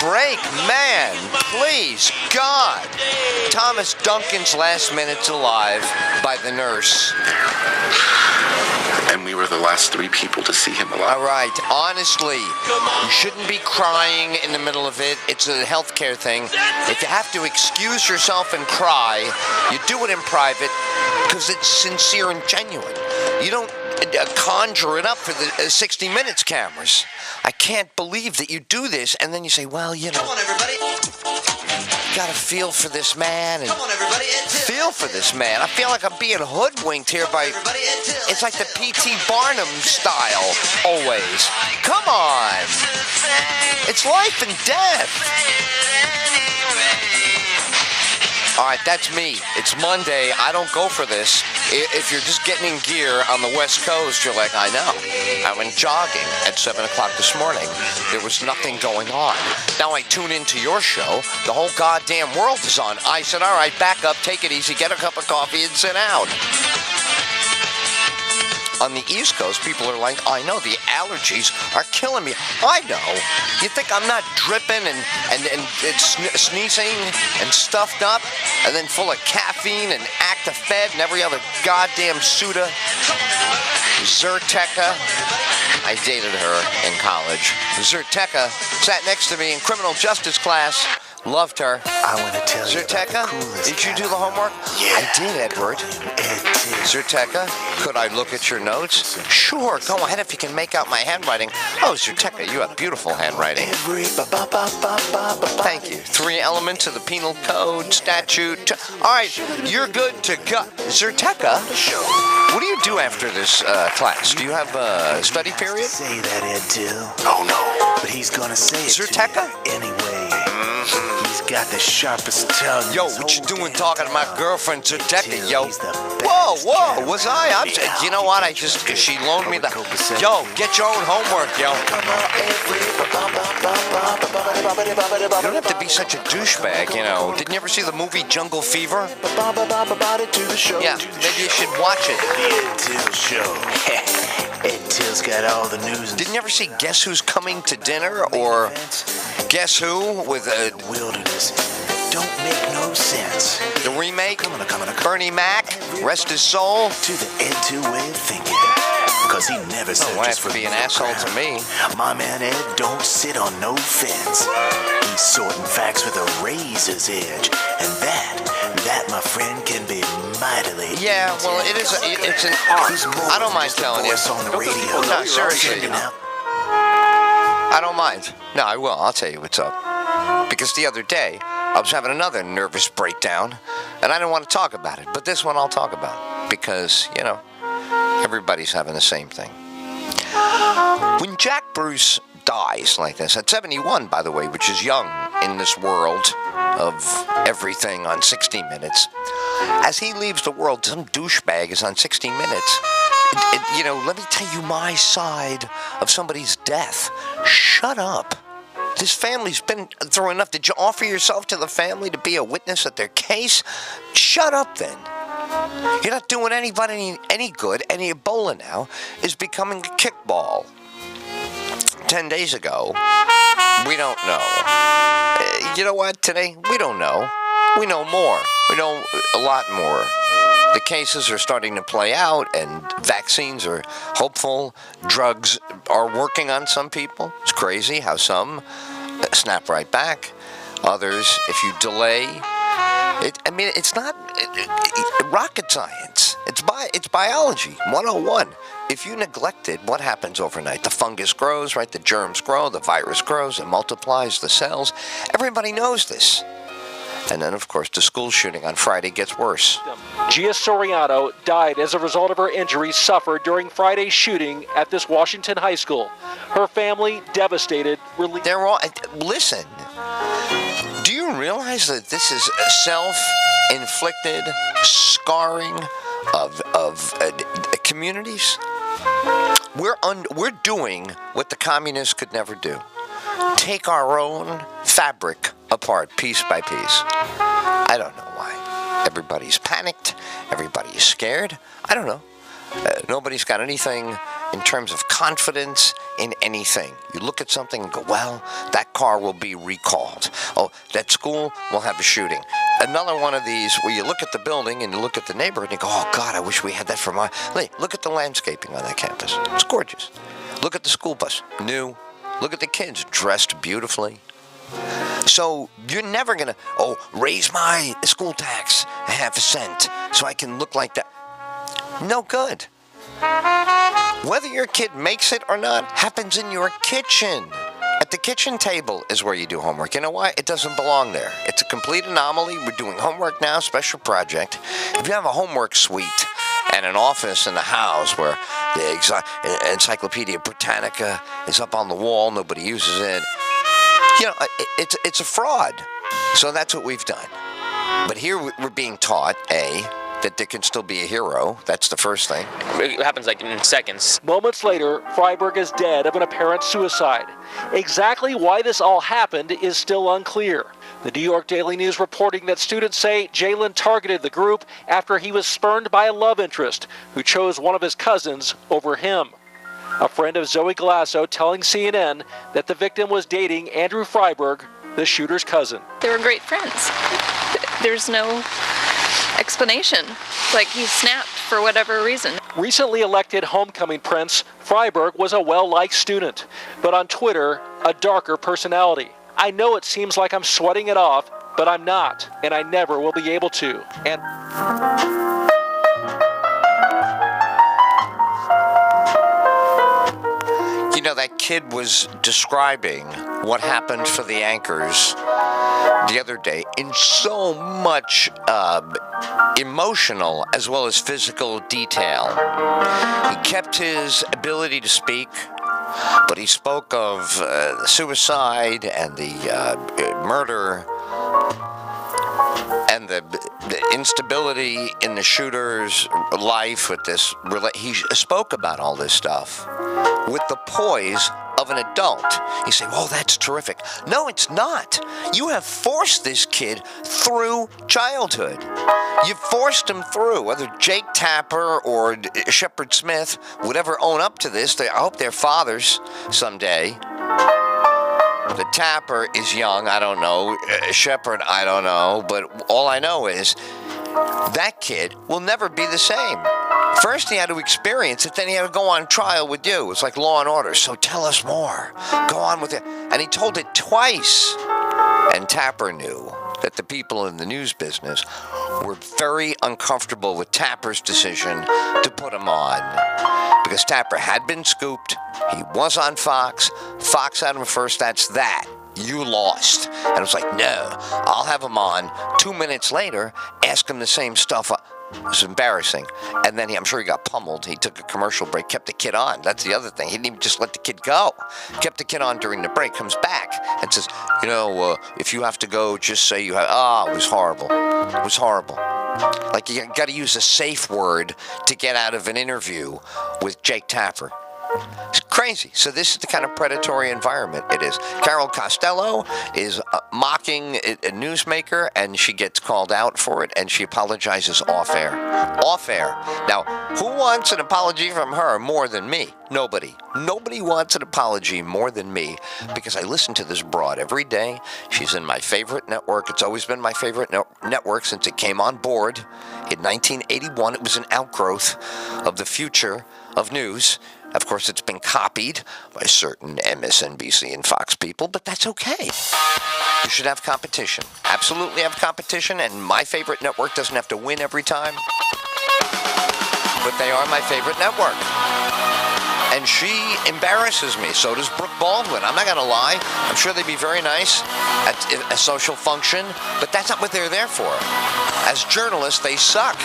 Break, man, please, God. Thomas Duncan's last minutes alive by the nurse. And we were the last 3 people to see him alive. All right, honestly, you shouldn't be crying in the middle of it. It's a healthcare thing. If you have to excuse yourself and cry, you do it in private because it's sincere and genuine. You don't conjure it up for the 60 Minutes cameras. I can't believe that you do this, and then you say, well, you know. Come on, everybody. Gotta feel for this man. And come on, everybody. Feel for this man. I feel like I'm being hoodwinked here by. It's like the P.T. Barnum style, always. Come on. It's life and death. All right, that's me. It's Monday. I don't go for this. If you're just getting in gear on the West Coast, you're like, I know. I went jogging at 7 o'clock this morning. There was nothing going on. Now I tune into your show. The whole goddamn world is on. I said, all right, back up, take it easy, get a cup of coffee, and sit down. On the East Coast, people are like, I know, the allergies are killing me. I know. You think I'm not dripping and sneezing and stuffed up and then full of caffeine and Actifed and every other goddamn soda? Zyrteca. I dated her in college. Zyrteca sat next to me in criminal justice class. Loved her. I want to tell you Zyrteca, did you do the homework? Yeah. I did, Edward. Zyrteca, could I look at your notes? Sure, go ahead if you can make out my handwriting. Oh, Zyrteca, you have beautiful handwriting. Thank you. 3 elements of the penal code, statute. All right, you're good to go. Zyrteca, what do you do after this class? Do you have a study period? Say that, Ed, too. Oh, no. But he's going to say it Zyrteca? Anyway. He's got the sharpest tongue. Yo, what you doing talking to my girlfriend Zyrteca, yo? Whoa, was I? You know what? She loaned me the. Yo, get your own homework, yo. You don't have to be such a douchebag, you know. Didn't you ever see the movie Jungle Fever? Yeah, maybe you should watch it. The Ed Till Show. Ed Till's got all the news. Didn't you ever see Guess Who's Coming to Dinner or Guess Who with Wilderness don't make no sense. The remake? Bernie Mac, rest his soul. To the Ed Till way of thinking. Cause he never said Don't just have to be an asshole to me. My man Ed don't sit on no fence. He's sorting facts with a razor's edge. And that, my friend, can be mightily. Yeah, well, it's an art. I don't mind telling you. On the radio. No, seriously. I don't mind. No, I will. I'll tell you what's up. Because the other day, I was having another nervous breakdown, and I didn't want to talk about it. But this one I'll talk about. Because, you know, everybody's having the same thing. When Jack Bruce dies like this, at 71, by the way, which is young in this world of everything on 60 Minutes, as he leaves the world, some douchebag is on 60 Minutes. You know, let me tell you my side of somebody's death. Shut up. This family's been through enough. Did you offer yourself to the family to be a witness at their case? Shut up then. You're not doing anybody any good, and Ebola now is becoming a kickball. 10 days ago, we don't know. You know what, today, we don't know. We know more. We know a lot more. The cases are starting to play out, and vaccines are hopeful. Drugs are working on some people. It's crazy how some snap right back. Others, if you delay, it's not rocket science. It's biology 101. If you neglect it, what happens overnight? The fungus grows, right? The germs grow, the virus grows, it multiplies, the cells. Everybody knows this. And then, of course, the school shooting on Friday gets worse. Gia Soriano died as a result of her injuries suffered during Friday's shooting at this Washington high school. Her family, devastated, They're all... Listen, do you realize that this is a self-inflicted scarring of communities? We're doing what the communists could never do. Take our own fabric apart piece by piece. I don't know why. Everybody's panicked. Everybody's scared. I don't know. Nobody's got anything in terms of confidence in anything. You look at something and go, well, that car will be recalled. Oh, that school will have a shooting. Another one of these where you look at the building and you look at the neighborhood and you go, oh, God, I wish we had that for my... Look at the landscaping on that campus. It's gorgeous. Look at the school bus. New. Look at the kids dressed beautifully. So you're never going to, raise my school tax a half a cent so I can look like that. No good. Whether your kid makes it or not happens in your kitchen. At the kitchen table is where you do homework. You know why? It doesn't belong there. It's a complete anomaly. We're doing homework now, special project. If you have a homework suite and an office in the house where the Encyclopedia Britannica is up on the wall, nobody uses it, it's a fraud. So that's what we've done. But here we're being taught, that there can still be a hero. That's the first thing. It happens like in seconds. Moments later, Freiberg is dead of an apparent suicide. Exactly why this all happened is still unclear. The New York Daily News reporting that students say Jalen targeted the group after he was spurned by a love interest who chose one of his cousins over him. A friend of Zoe Galasso telling CNN that the victim was dating Andrew Freiberg, the shooter's cousin. They were great friends. There's no explanation. Like he snapped for whatever reason. Recently elected homecoming prince, Freiberg was a well-liked student, but on Twitter, a darker personality. I know it seems like I'm sweating it off, but I'm not, and I never will be able to. And that kid was describing what happened for the anchors the other day in so much emotional as well as physical detail. He kept his ability to speak, but he spoke of suicide and the murder and the instability in the shooter's life with this. He spoke about all this stuff with the poise of an adult. You say, well, that's terrific. No, it's not. You have forced this kid through childhood. You've forced him through, whether Jake Tapper or Shepard Smith would ever own up to this. I hope they're fathers someday. The Tapper is young, I don't know. Shepard, I don't know. But all I know is that kid will never be the same. First he had to experience it, then he had to go on trial with you. It's like Law and Order. So tell us more. Go on with it. And he told it twice. And Tapper knew that the people in the news business were very uncomfortable with Tapper's decision to put him on. Because Tapper had been scooped. He was on Fox. Fox had him first. That's that. You lost. And it was like, no, I'll have him on. 2 minutes later, ask him the same stuff. It was embarrassing. And then I'm sure he got pummeled. He took a commercial break, kept the kid on. That's the other thing. He didn't even just let the kid go. Kept the kid on during the break, comes back and says, if you have to go, just say you have. It was horrible. It was horrible. Like you got to use a safe word to get out of an interview with Jake Tapper. It's crazy. So this is the kind of predatory environment it is. Carol Costello is mocking a newsmaker, and she gets called out for it, and she apologizes off air. Off air. Now, who wants an apology from her more than me? Nobody. Nobody wants an apology more than me, because I listen to this broad every day. She's in my favorite network. It's always been my favorite network since it came on board in 1981. It was an outgrowth of the future of news. Of course, it's been copied by certain MSNBC and Fox people, but that's okay. You should have competition. Absolutely have competition, and my favorite network doesn't have to win every time. But they are my favorite network. And she embarrasses me. So does Brooke Baldwin. I'm not going to lie. I'm sure they'd be very nice at a social function, but that's not what they're there for. As journalists, they suck.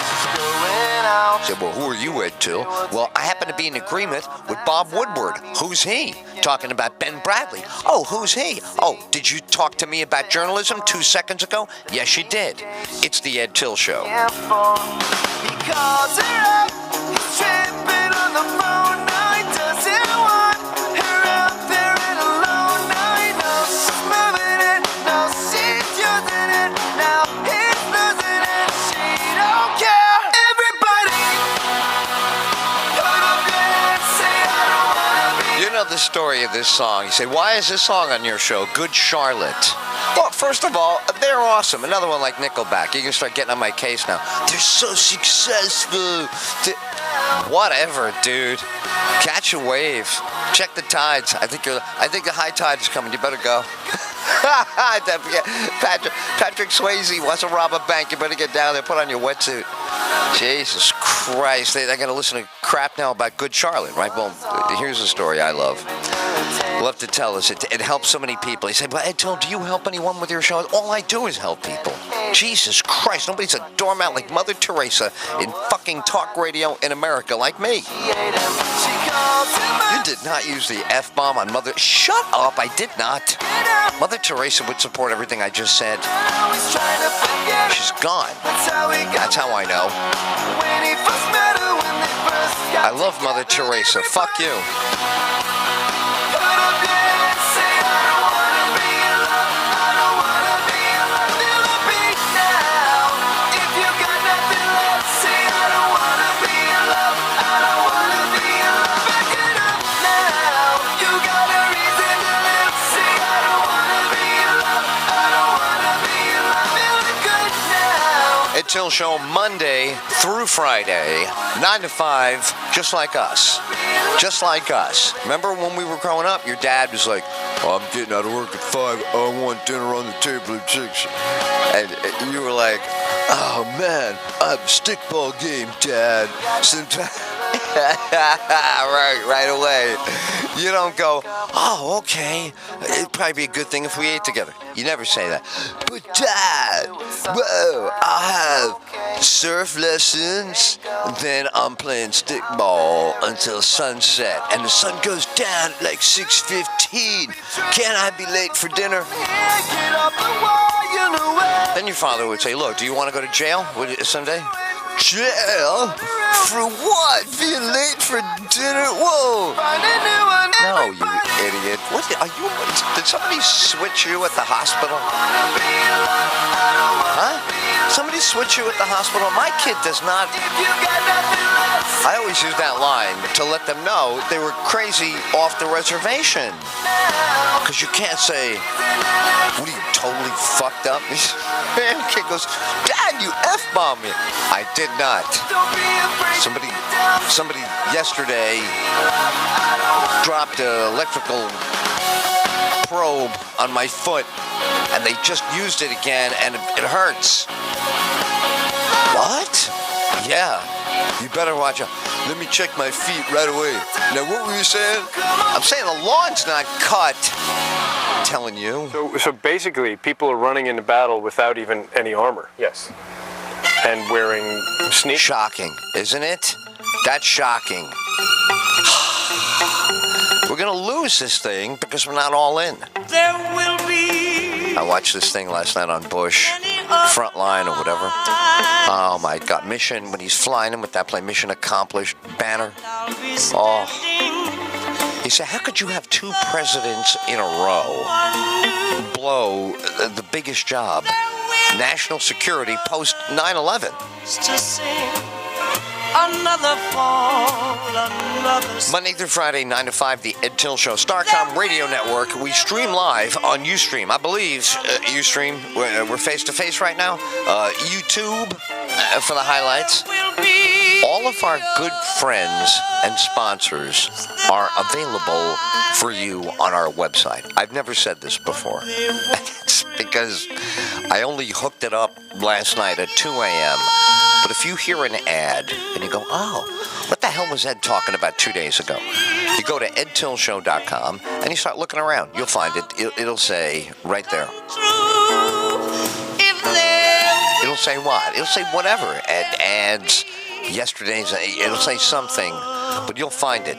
Say, well, who are you, Ed Till? Well, I happen to be in agreement with Bob Woodward. Who's he? Talking about Ben Bradley. Oh, who's he? Oh, did you talk to me about journalism 2 seconds ago? Yes, you did. It's the Ed Till Show. story of this song. You say, why is this song on your show? Good Charlotte. Well, first of all, they're awesome. Another one like Nickelback. You can start getting on my case now. They're so successful. Whatever, dude. Catch a wave. Check the tides. I think the high tide is coming. You better go. Patrick Swayze wants to rob a bank. You better get down there. Put on your wetsuit. Jesus Christ. They're going to listen to crap now about Good Charlotte, right? Well, here's a story I love. Love to tell us. It helps so many people. He said, but Ed, do you help anyone with your show? All I do is help people. Jesus Christ. Nobody's a doormat like Mother Teresa in fucking talk radio in America like me. You did not use the F-bomb on Mother... Shut up. I did not. Mother Teresa would support everything I just said. She's gone. That's how I know. I love Mother Teresa. Fuck you. Till show Monday through Friday, 9 to 5, just like us. Just like us. Remember when we were growing up, your dad was like, oh, I'm getting out of work at 5, I want dinner on the table at 6. And you were like, oh man, I have a stickball game, Dad. right away. You don't go, oh, okay. It'd probably be a good thing if we ate together. You never say that. But Dad, whoa, I have surf lessons, then I'm playing stickball until sunset, and the sun goes down at like 6:15. Can I be late for dinner? Then your father would say, look, do you want to go to jail someday? Jail? For what? Being late for dinner? Whoa! No, you idiot. What are you? Did somebody switch you at the hospital? Huh? Somebody switch you at the hospital? My kid does not. I always use that line to let them know they were crazy off the reservation. Because you can't say, what are you, totally fucked up? Man, kid goes, Dad, you F-bombed me. I did not. Somebody yesterday dropped an electrical probe on my foot, and they just used it again, and it hurts. What? Yeah. You better watch out. Let me check my feet right away. Now, what were you saying? I'm saying the lawn's not cut. I'm telling you. So basically, people are running into battle without even any armor. Yes. And wearing sneakers. Shocking, isn't it? That's shocking. We're going to lose this thing because we're not all in. There will be. I watched this thing last night on Bush, Frontline or whatever. Oh my God, Mission, when he's flying in with that plane, Mission Accomplished banner. Oh. He said, how could you have two presidents in a row blow the biggest job, national security, post 9/11? Monday through Friday, 9 to 5, the Ed Till Show. Starcom Radio Network. We stream live on Ustream. I believe Ustream. We're face-to-face right now. YouTube for the highlights. All of our good friends and sponsors are available for you on our website. I've never said this before. It's because I only hooked it up last night at 2 a.m. But if you hear an ad and you go, oh, what the hell was Ed talking about 2 days ago? You go to edtillshow.com and you start looking around. You'll find it. It'll say right there. It'll say what? It'll say whatever. Ads, yesterday's, it'll say something, but you'll find it.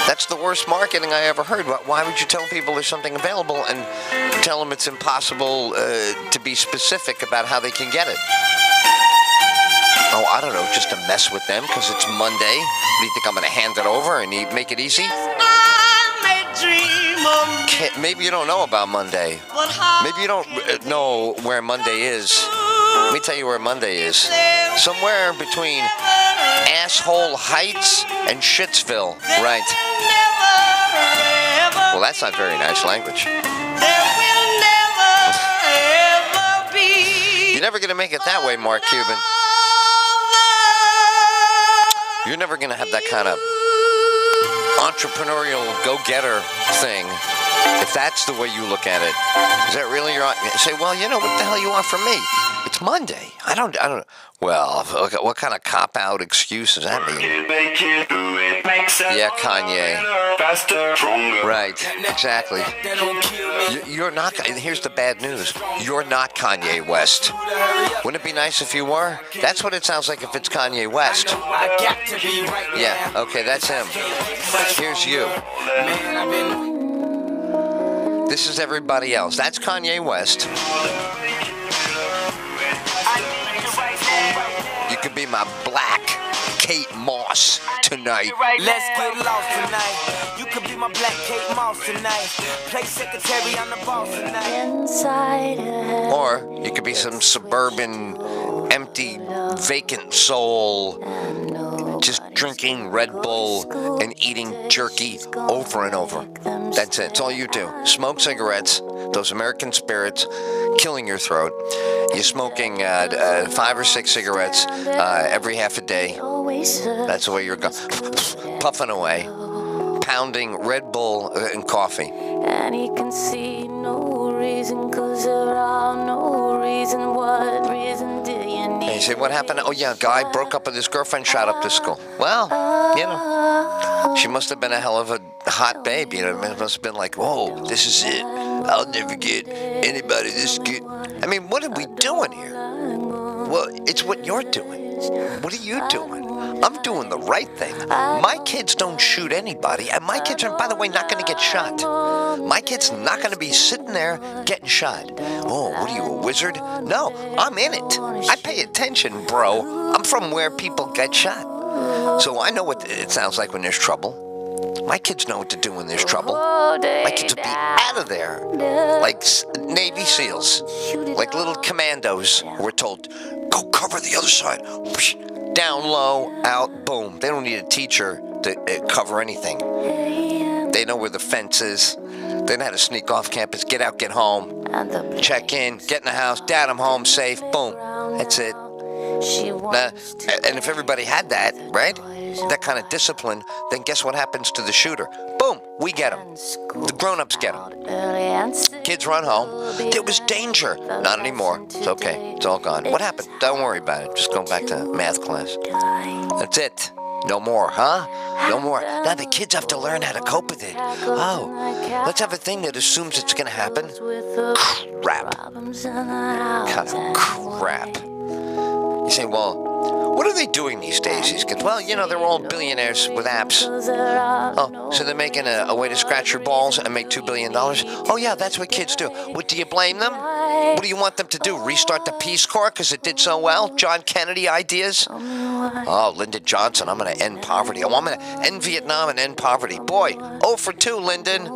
That's the worst marketing I ever heard. Why would you tell people there's something available and tell them it's impossible to be specific about how they can get it? Oh, I don't know, just to mess with them because it's Monday. Do you think I'm going to hand it over and make it easy? Maybe you don't know about Monday. Maybe you don't know where Monday is. Let me tell you where Monday is. Somewhere between Asshole Heights and Shitsville. Right. Well, that's not very nice language. You're never going to make it that way, Mark Cuban. You're never going to have that kind of entrepreneurial go-getter thing if that's the way you look at it. Is that really your... Say, well, you know, what the hell you want from me? It's Monday. I don't... Well, what kind of cop-out excuse does that mean? Yeah, Kanye. Right, exactly. You're not... Here's the bad news. You're not Kanye West. Wouldn't it be nice if you were? That's what it sounds like if it's Kanye West. Yeah, okay, that's him. Here's you. This is everybody else. That's Kanye West. You could be my black Kate Moss tonight. Let's get lost tonight. You could be my black Kate Moss tonight. Play secretary on the boss tonight. Or you could be some suburban, empty, vacant soul, just drinking Red Bull and eating jerky over and over. That's it. It's all you do. Smoke cigarettes, those American spirits, killing your throat. You're smoking 5 or 6 cigarettes every half a day. That's the way you're going. Puffing away, pounding Red Bull and coffee. And he can see no reason, 'cause there are no reason. What reason do you need? And you say, what happened? Oh, yeah, a guy broke up with his girlfriend, shot up to school. Well, you know, she must have been a hell of a hot babe. You know, it must have been like, whoa, this is it. I'll never get anybody this good. I mean, what are we doing here? Well, it's what you're doing. What are you doing? I'm doing the right thing. My kids don't shoot anybody, and my kids are, by the way, not going to get shot. My kid's not going to be sitting there getting shot. Oh, what are you, a wizard? No, I'm in it. I pay attention, bro. I'm from where people get shot. So I know what it sounds like when there's trouble. My kids know what to do when there's trouble. My kids will be out of there like Navy SEALs, like little commandos who are told, go cover the other side. Down low, out, boom. They don't need a teacher to cover anything. They know where the fence is. They know how to sneak off campus, get out, get home, check in, get in the house, dad, I'm home, safe, boom. That's it. And if everybody had that, right, that kind of discipline, then guess what happens to the shooter? Boom, we get him. The grown-ups get him. Kids run home. There was danger. Not anymore. It's okay. It's all gone. What happened? Don't worry about it. Just go back to math class. That's it. No more, huh? No more. Now the kids have to learn how to cope with it. Oh, let's have a thing that assumes it's going to happen. Crap. Kind of crap. You say, well, what are they doing these days, these kids? Well, you know, they're all billionaires with apps. Oh, so they're making a way to scratch your balls and make $2 billion? Oh, yeah, that's what kids do. What, do you blame them? What do you want them to do? Restart the Peace Corps because it did so well? John Kennedy ideas? Oh, Lyndon Johnson, I'm going to end poverty. Oh, I'm going to end Vietnam and end poverty. Boy, 0 for 2, Lyndon.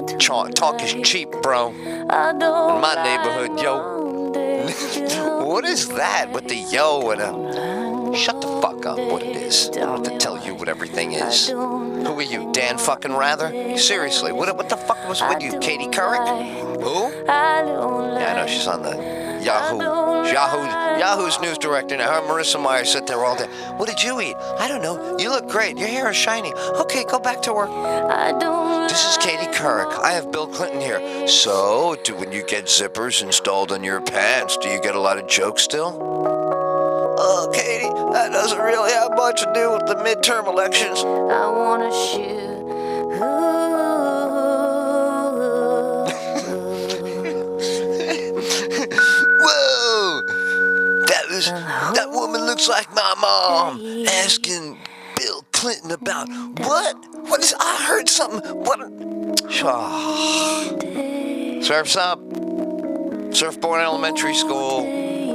Fucking talk is cheap, bro. In my neighborhood, yo. What is that with the yo and a... Shut the fuck up, what it is. I don't have to tell you what everything is. Who are you, Dan fucking Rather? Seriously, what the fuck was with you, Katie Couric? Who? Yeah, I know, she's on the Yahoo's news director now. Her Marissa Meyer sit there all day. What did you eat? I don't know. You look great. Your hair is shiny. Okay, go back to work. This is Katie Couric. I have Bill Clinton here. So, when you get zippers installed on your pants, do you get a lot of jokes still? Oh, Katie, that doesn't really have much to do with the midterm elections. I wanna shoot. Whoa! That woman looks like my mom asking Bill Clinton about what? What is? I heard something. What? Surf's up. Surfboard Elementary School.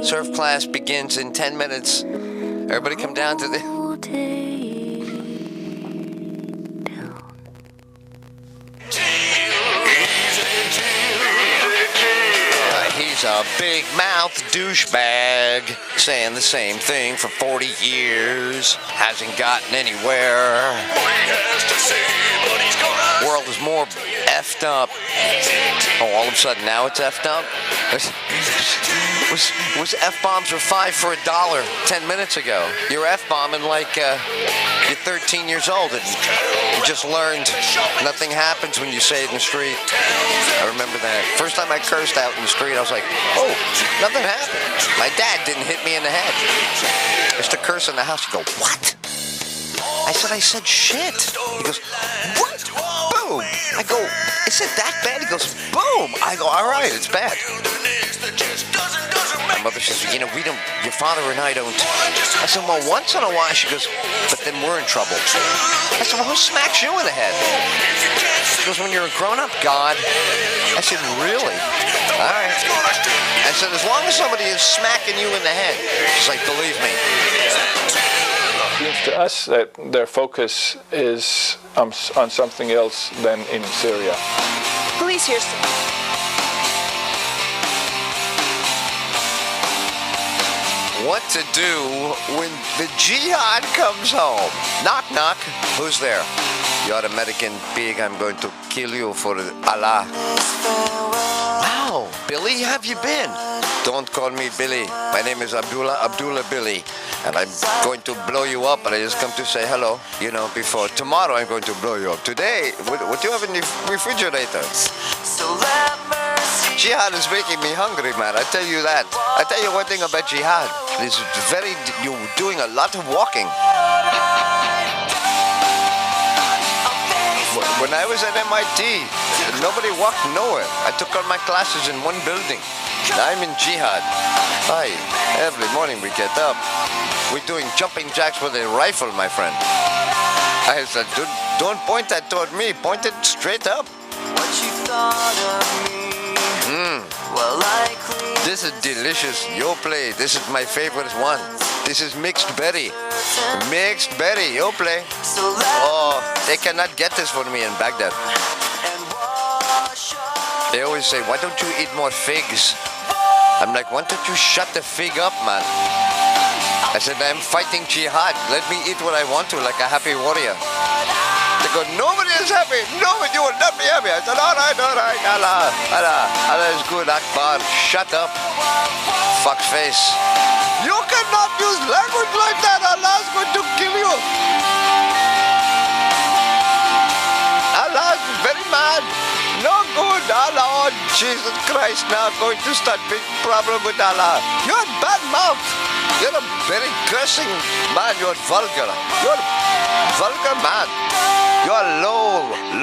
Surf class begins in 10 minutes. Everybody come down to the... Alright, he's up. a big mouth douchebag saying the same thing for 40 years. Hasn't gotten anywhere. World is more effed up. Oh, all of a sudden now it's effed up? Was F-bombs were 5 for $1 10 minutes ago. You're F-bombing like you're 13 years old and you just learned nothing happens when you say it in the street. I remember that. First time I cursed out in the street, I was like, oh, nothing happened. My dad didn't hit me in the head. I used to curse in the house. He'd go, what? I said shit. He goes, what? Boom. I go, is it that bad? He goes, boom. I go, all right, it's bad. My mother says, you know, your father and I don't. I said, well, once in a while. She goes, but then we're in trouble. I said, well, who smacks you in the head? She goes, when you're a grown-up, God. I said, really? All right. I said, as long as somebody is smacking you in the head. She's like, believe me. Seems to us that their focus is on something else than in Syria. Police here. What to do when the jihad comes home? Knock, knock. Who's there? You're American pig. I'm going to kill you for Allah. Wow, Billy, have you been? Don't call me Billy. My name is Abdullah Billy. And I'm going to blow you up, but I just come to say hello. You know, before tomorrow I'm going to blow you up. Today, what do you have in the refrigerator? Jihad is making me hungry, man. I tell you that. I tell you one thing about jihad. You're doing a lot of walking. When I was at MIT, nobody walked nowhere. I took all my classes in one building. Now I'm in jihad. Hi, every morning we get up. We're doing jumping jacks with a rifle, my friend. I said, don't point that toward me. Point it straight up. What you thought of me? Well, this is delicious. Yo play. This is my favorite one. This is mixed berry. Mixed berry. Yo play. Oh, they cannot get this for me in Baghdad. They always say, why don't you eat more figs? I'm like, why don't you shut the fig up, man? I said, I'm fighting jihad. Let me eat what I want to, like a happy warrior. They go, nobody is happy. No, you will not be happy. I said, all right. Allah is good, Akbar. Shut up. Fuck face. You cannot use language like that. Allah is going to kill you. Allah is very mad. No good. Allah, oh, Jesus Christ, now going to start big problem with Allah. You're a bad mouth. You're a very cursing man. You're vulgar. You're a vulgar man. You're a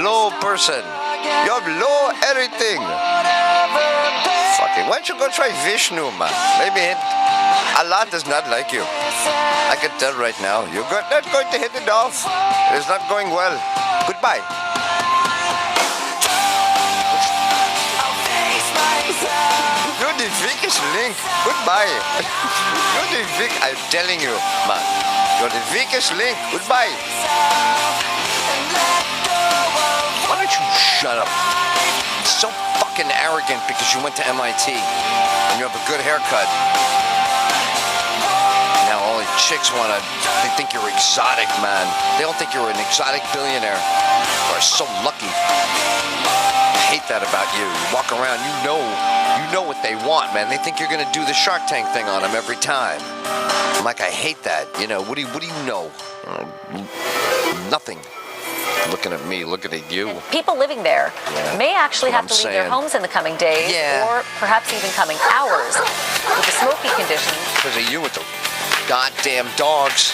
low person. You're low everything. Fucking, why don't you go try Vishnu, man? Maybe Allah does not like you. I can tell right now. You're not going to hit it off. It's not going well. Goodbye. You're the weakest link. Goodbye. You're the weak. I'm telling you, man. You're the weakest link. Goodbye. Why don't you shut up? It's so fucking arrogant because you went to MIT and you have a good haircut. Now all the chicks they think you're exotic, man. They don't think you're an exotic billionaire. You are so lucky. I hate that about you. You walk around, you know what they want, man. They think you're gonna do the Shark Tank thing on them every time. I'm like, I hate that. You know, what do you know? Nothing. Looking at me, looking at you. People living there may actually have to leave their homes in the coming days, or perhaps even coming hours, with the smoky conditions. Because of you with the goddamn dogs.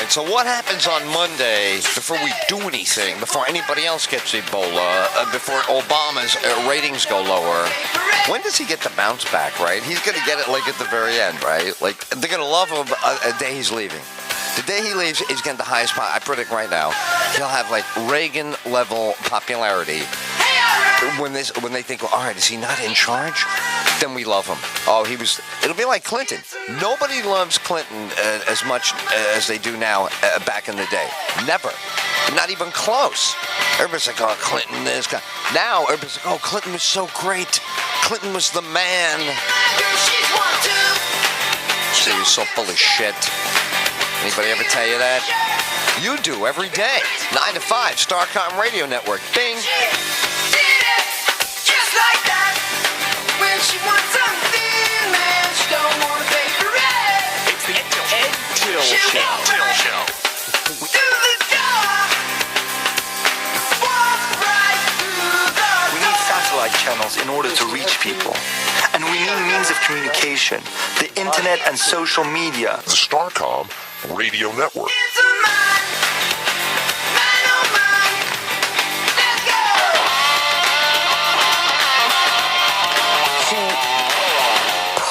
So what happens on Monday before we do anything, before anybody else gets Ebola, before Obama's ratings go lower? When does he get the bounce back, right? He's going to get it like at the very end, right? Like, they're going to love him a day he's leaving. The day he leaves, he's getting the highest. I predict right now, he'll have like Reagan level popularity. When they think, well, all right, is he not in charge? Then we love him. Oh, it'll be like Clinton. Nobody loves Clinton as much as they do now back in the day. Never. Not even close. Everybody's like, oh, Clinton this guy. Now everybody's like, oh, Clinton was so great. Clinton was the man. She was so full of shit. Anybody ever tell you that? You do every day. 9 to 5, Starcom Radio Network. Bing. Like that. When she wants something, man, she don't want to pay for it. It's the Ed Till Show. Through the door, walk right through the door. We need satellite channels in order to reach people. And we need means of communication, the internet and social media. The Starcom Radio Network. It's a man, man, oh man. Let's go.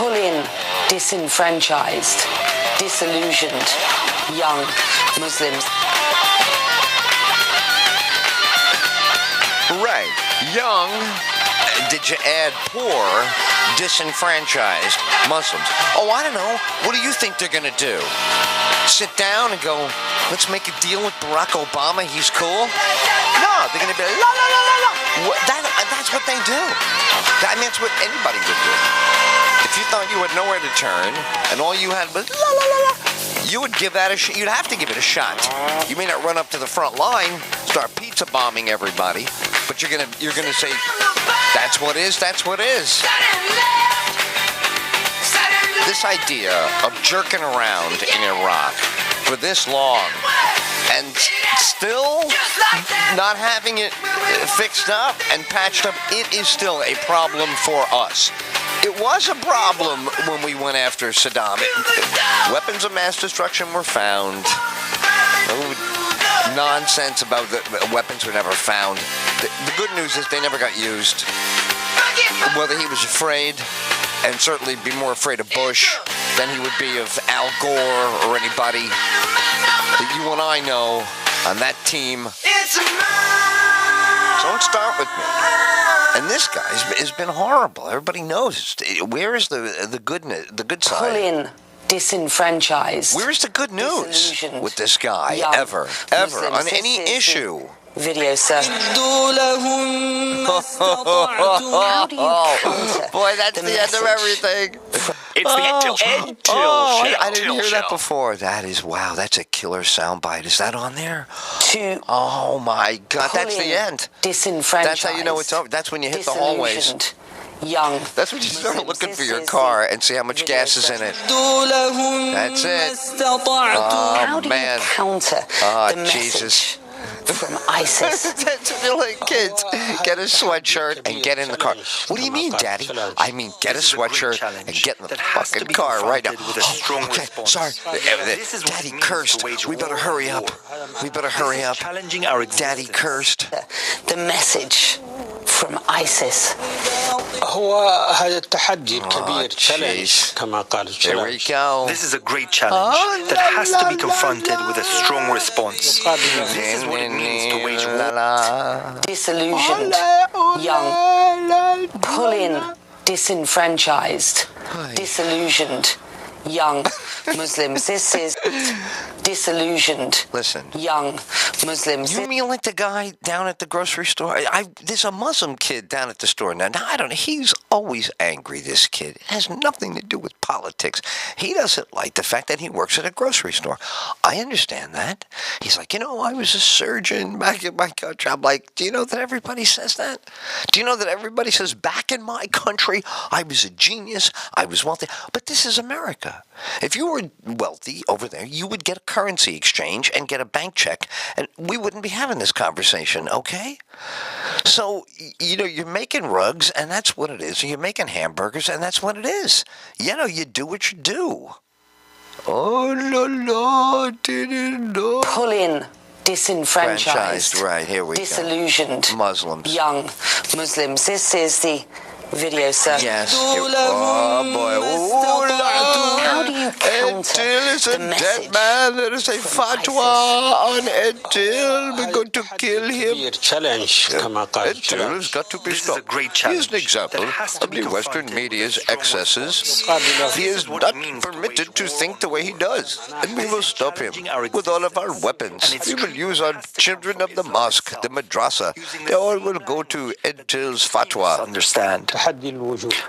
Pull in disenfranchised, disillusioned young Muslims. Right. Young, did you add poor, disenfranchised Muslims? Oh, I don't know. What do you think they're going to do? Sit down and go, let's make a deal with Barack Obama, he's cool? No, they're going to be like, la, la, la, la, la. That's what they do. I mean, that's what anybody would do. If you thought you had nowhere to turn and all you had was la, la, la, la, you would give that a shot. You'd have to give it a shot. You may not run up to the front line, start pizza bombing everybody, but you're gonna say, that's what is. This idea of jerking around in Iraq for this long and still not having it fixed up and patched up, it is still a problem for us. It was a problem when we went after Saddam. Weapons of mass destruction were found. Nonsense about the weapons were never found. The good news is they never got used. Whether he was afraid, and certainly be more afraid of Bush than he would be of Al Gore or anybody that you and I know on that team. Don't start with me. And this guy has been horrible. Everybody knows. Where is the good side? Pull in disenfranchised. Where is the good news with this guy ever on any issue? Video sir. How do you counter? Boy, that's the end of everything. It's the Ed Till Show. I didn't hear that before. That is, wow, that's a killer soundbite. Is that on there? Oh my God, that's the end. Disenfranchised. That's how you know it's over. That's when you hit the hallways. Young. That's when you start looking for your car and see how much gas is in it. That's it. How do man. you counter the message from ISIS? That's like kids. Get a sweatshirt and get in the car. What do you mean, Daddy? I mean, get a sweatshirt and get in the fucking car right now. Oh, okay, sorry. Daddy cursed. We better hurry up. Daddy cursed. The message from ISIS. Here we go. This is a great challenge that has to be confronted with a strong response. This is what it means to wage war. Disillusioned, young, pull in, disenfranchised, disillusioned, young Muslims. This is disillusioned. Listen, young Muslims. You mean like the guy down at the grocery store? There's a Muslim kid down at the store now. I don't know. He's always angry, this kid. It has nothing to do with politics. He doesn't like the fact that he works at a grocery store. I understand that. He's like, I was a surgeon back in my country. I'm like, do you know that everybody says that? Do you know that everybody says back in my country, I was a genius, I was wealthy? But this is America. If you were wealthy over there, you would get a currency exchange and get a bank check, and we wouldn't be having this conversation, okay? So, you're making rugs, and that's what it is. You're making hamburgers, and that's what it is. You do what you do. Oh, no, didn't know. Pull in, disenfranchised. Right, here we disillusioned, go. Muslims. Young Muslims. This is the video, sir. Yes. Oh, boy. How do you counter Until is a the dead message man. There is a fatwa on Until. We're going to kill him. Until has got to be stopped. He is an example of the Western media's excesses. He is not permitted to think the way he does. And we will stop him with all of our weapons. We will use our children of the mosque, the madrasa. They all will go to Until's fatwa. Understand.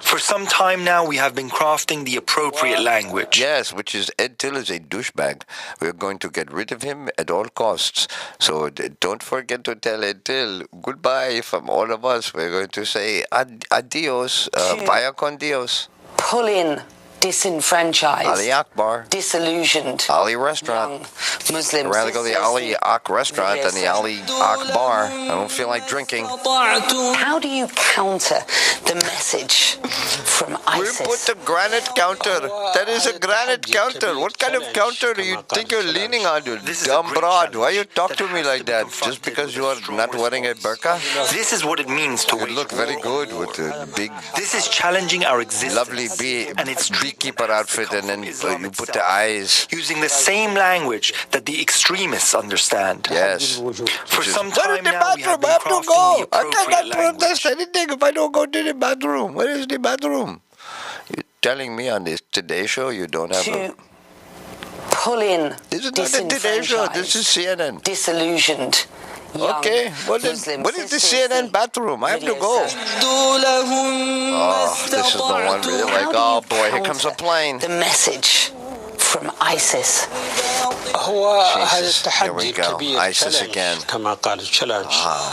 For some time now, we have been crafting the appropriate language. Yes, which is Until is a douchebag. We're going to get rid of him at all costs. So don't forget to tell Until goodbye from all of us. We're going to say adios, vaya con Dios. pull in disenfranchised, Ali Akbar, disillusioned, Ali Restaurant. Muslims? I'd rather go to the Ali Ak Restaurant than the Ali Ak Bar. I don't feel like drinking. How do you counter the message from ISIS? We put the granite counter. That is a granite counter. What kind of counter do you think you're leaning on, you dumb broad? Why you talk to me like that? Just because you are not wearing a burqa? This is what it means to You look very good with the big, This is challenging our existence. lovely beekeeper outfit, and then you put the eyes. Using the same language that the extremists understand. Yes. For some Where is time the now, we have bathroom? I been have to crafting go. the I cannot appropriate protest anything if I don't go to the bathroom. Where is the bathroom? You're telling me on this Today Show you don't have a... Pull in This is not the Today Show. This is CNN. disillusioned. Okay, what is the CNN bathroom? I have to go. Oh, this is the one where you're like, oh boy, here comes a plane. The message from ISIS. Jesus, here we go. ISIS again.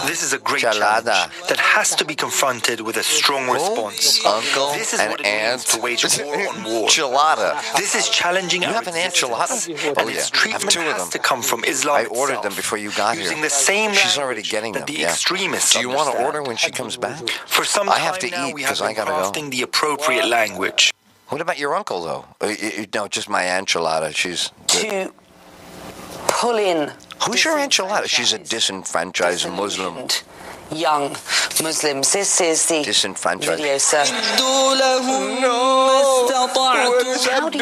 This is a great challenge that has to be confronted with a strong response. Uncle This is and what it means aunt. to wage war on war. Enchilada. This is challenging You our have an existence. enchilada? And Oh, its yeah. I have treatment two of has them. to come from Islam I itself, ordered them before you got here. using the same She's already language getting that them. the Yeah. extremists Do you want to understand. order when she comes back? For some I time have to now, eat we have because I been gotta go. crafting the appropriate language. What about your uncle, though? No, just my enchilada. She's... To pull in. Who's your enchilada? She's a disenfranchised Muslim. Young Muslims. This is the Disenfranchised. video, sir. How do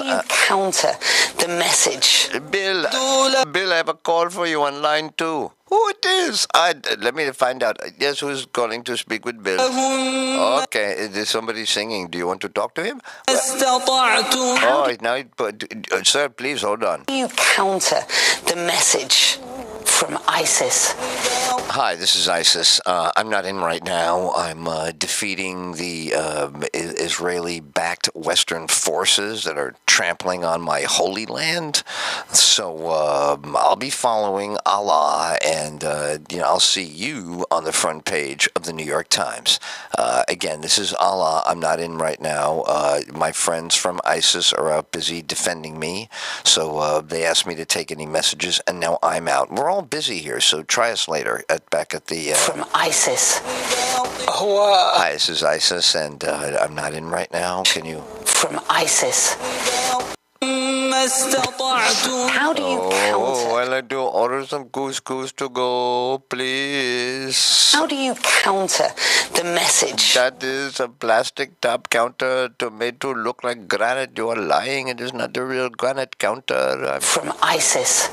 you counter the message? Bill, I have a call for you on line 2. Who it is? Let me find out. Yes, who's calling to speak with Bill? Okay, is there somebody singing? Do you want to talk to him? Oh, now, sir, please hold on. How do you counter the message from ISIS? Hi, this is ISIS. I'm not in right now. I'm defeating the Israeli-backed Western forces that are trampling on my holy land. So I'll be following Allah, and I'll see you on the front page of the New York Times. Again, this is Allah. I'm not in right now. My friends from ISIS are out busy defending me, so they asked me to take any messages, and now I'm out. We're all busy here, so try us later back at the... From ISIS. Hi, this is ISIS, and I'm not in right now. Can you... From ISIS. How do you counter? Oh, I'd like to order some couscous to go, please. How do you counter the message? That is a plastic top counter made to look like granite. You are lying. It is not the real granite counter. From ISIS.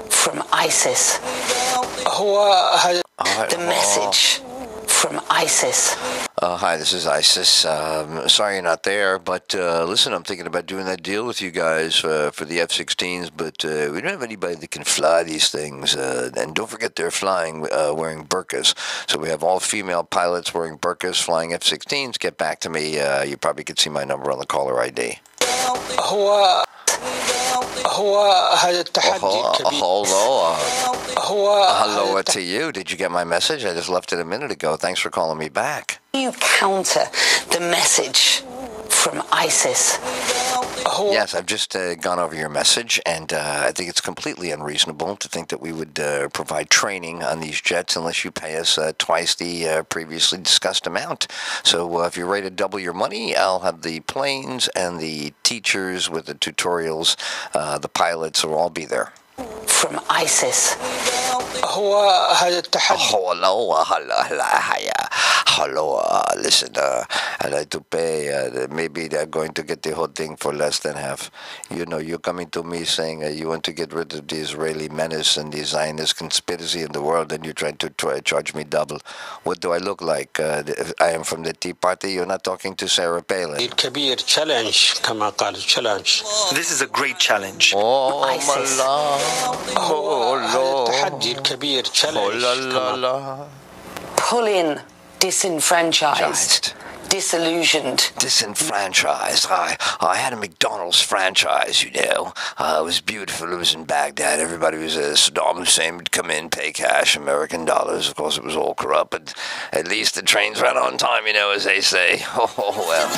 From ISIS. The message from ISIS. Hi, this is ISIS. Sorry you're not there, but listen, I'm thinking about doing that deal with you guys for the F-16s, but we don't have anybody that can fly these things. And don't forget they're flying wearing burqas. So we have all female pilots wearing burqas flying F-16s. Get back to me. You probably could see my number on the caller ID. Hello to you. Did you get my message? I just left it a minute ago. Thanks for calling me back. You counter the message from ISIS. Yes, I've just gone over your message, and I think it's completely unreasonable to think that we would provide training on these jets unless you pay us twice the previously discussed amount. So if you're ready to double your money, I'll have the planes and the teachers with the tutorials, the pilots will all be there. From ISIS. هو هذا التحدي. Hello, listen, I'd like to pay, maybe they're going to get the whole thing for less than half. You know, you're coming to me saying you want to get rid of the Israeli menace and the Zionist conspiracy in the world, and you're trying to charge me double. What do I look like? I am from the Tea Party. You're not talking to Sarah Palin. الكبير challenge كما قالوا challenge. This is a great challenge. Oh, ISIS. التحدي الكبير challenge. Pulling, disenfranchised, disillusioned. Disenfranchised. I had a McDonald's franchise, you know. It was beautiful. It was in Baghdad. Everybody was Saddam Hussein would come in, pay cash, American dollars. Of course, it was all corrupt, but at least the trains ran on time, you know, as they say. Oh, well.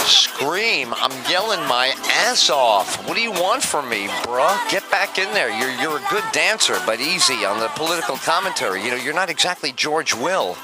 Scream. I'm yelling my ass off. What do you want from me, bruh? Get back in there. You're a good dancer, but easy on the political commentary. You know, you're not exactly George Will.